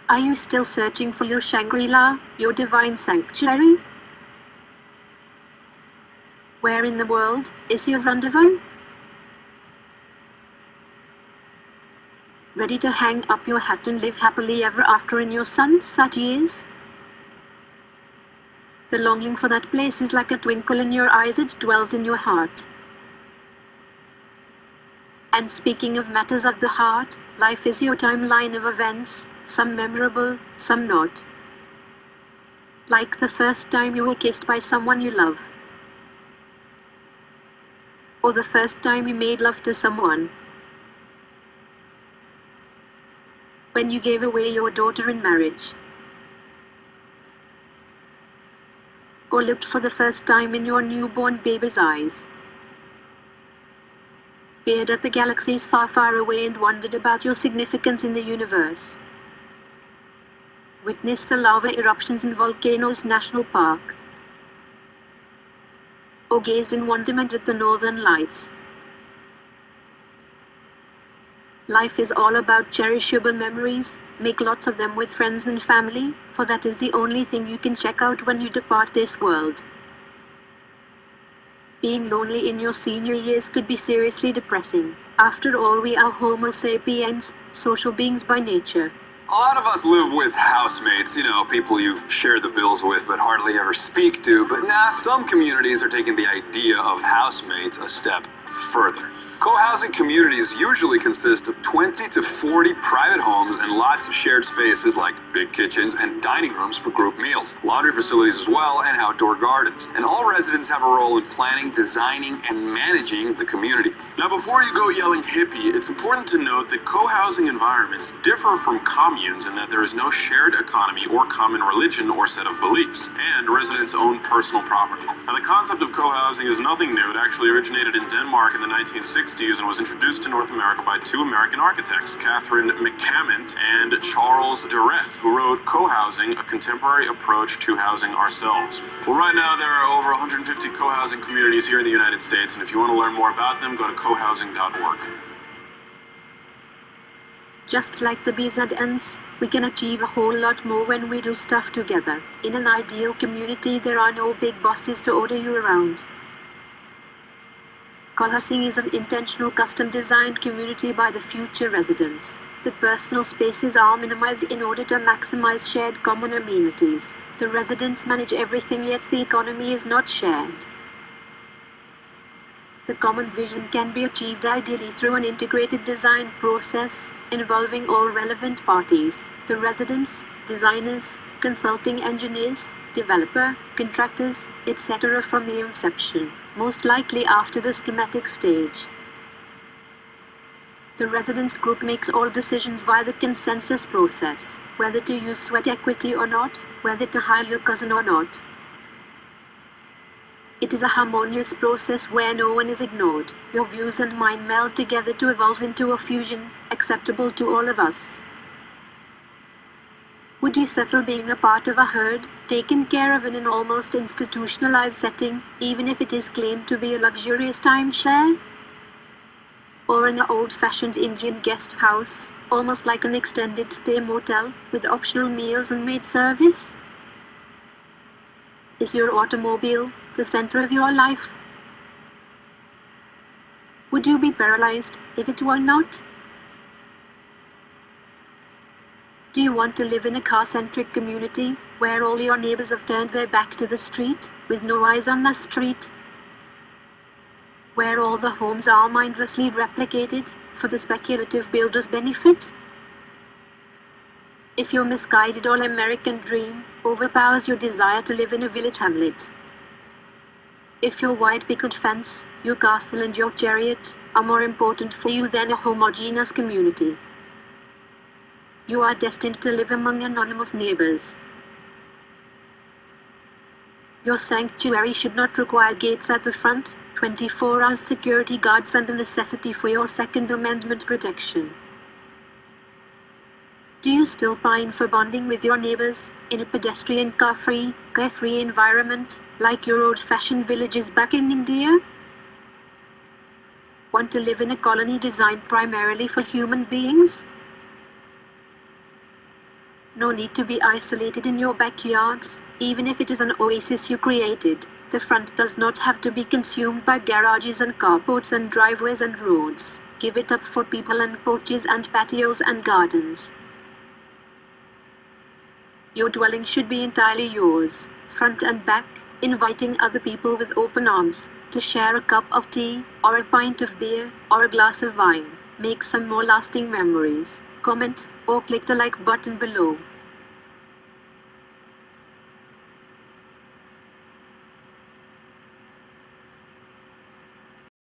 Are you still searching for your Shangri-La, your divine sanctuary? Where in the world is your rendezvous? Ready to hang up your hat and live happily ever after in your sunset years? The longing for that place is like a twinkle in your eyes, it dwells in your heart. And speaking of matters of the heart, life is your timeline of events, some memorable, some not. Like the first time you were kissed by someone you love. Or the first time you made love to someone. When you gave away your daughter in marriage. Or looked for the first time in your newborn baby's eyes. Peered at the galaxies far, far away and wondered about your significance in the universe. Witnessed lava eruptions in Volcanoes National Park. Or gazed in wonderment at the northern lights. Life is all about cherishable memories, make lots of them with friends and family, for that is the only thing you can check out when you depart this world. Being lonely in your senior years could be seriously depressing. After all, we are Homo sapiens, social beings by nature. A lot of us live with housemates, people you share the bills with but hardly ever speak to, but some communities are taking the idea of housemates a step further. Co-housing communities usually consist of 20 to 40 private homes and lots of shared spaces like big kitchens and dining rooms for group meals, laundry facilities as well, and outdoor gardens. And all residents have a role in planning, designing, and managing the community. Now, before you go yelling hippie, it's important to note that co-housing environments differ from communes in that there is no shared economy or common religion or set of beliefs, and residents own personal property. Now, the concept of co-housing is nothing new. It actually originated in Denmark in the 1960s and was introduced to North America by two American architects, Catherine McCament and Charles Durrett, who wrote Co-Housing, a Contemporary Approach to Housing Ourselves. Well, right now there are over 150 co-housing communities here in the United States, and if you want to learn more about them, go to cohousing.org. Just like the bees and ants, we can achieve a whole lot more when we do stuff together. In an ideal community, there are no big bosses to order you around. Cohousing is an intentional custom-designed community by the future residents. The personal spaces are minimized in order to maximize shared common amenities. The residents manage everything, yet the economy is not shared. The common vision can be achieved ideally through an integrated design process involving all relevant parties: the residents, designers, consulting engineers, developer, contractors, etc. from the inception, most likely after the schematic stage. The residents group makes all decisions via the consensus process, whether to use sweat equity or not, whether to hire your cousin or not. It is a harmonious process where no one is ignored. Your views and mine meld together to evolve into a fusion, acceptable to all of us. Would you settle being a part of a herd, taken care of in an almost institutionalized setting, even if it is claimed to be a luxurious timeshare? Or in an old-fashioned Indian guest house, almost like an extended stay motel, with optional meals and maid service? Is your automobile the center of your life? Would you be paralyzed if it were not? Do you want to live in a car-centric community, where all your neighbors have turned their back to the street, with no eyes on the street? Where all the homes are mindlessly replicated, for the speculative builder's benefit? If your misguided all-American dream overpowers your desire to live in a village hamlet. If your white picket fence, your castle and your chariot, are more important for you than a homogeneous community. You are destined to live among anonymous neighbors. Your sanctuary should not require gates at the front, 24-hour security guards and a necessity for your Second Amendment protection. Do you still pine for bonding with your neighbors, in a pedestrian carefree environment, like your old-fashioned villages back in India? Want to live in a colony designed primarily for human beings? No need to be isolated in your backyards, even if it is an oasis you created. The front does not have to be consumed by garages and carports and driveways and roads. Give it up for people and porches and patios and gardens. Your dwelling should be entirely yours, front and back, inviting other people with open arms to share a cup of tea, or a pint of beer, or a glass of wine. Make some more lasting memories. Comment or click the like button below.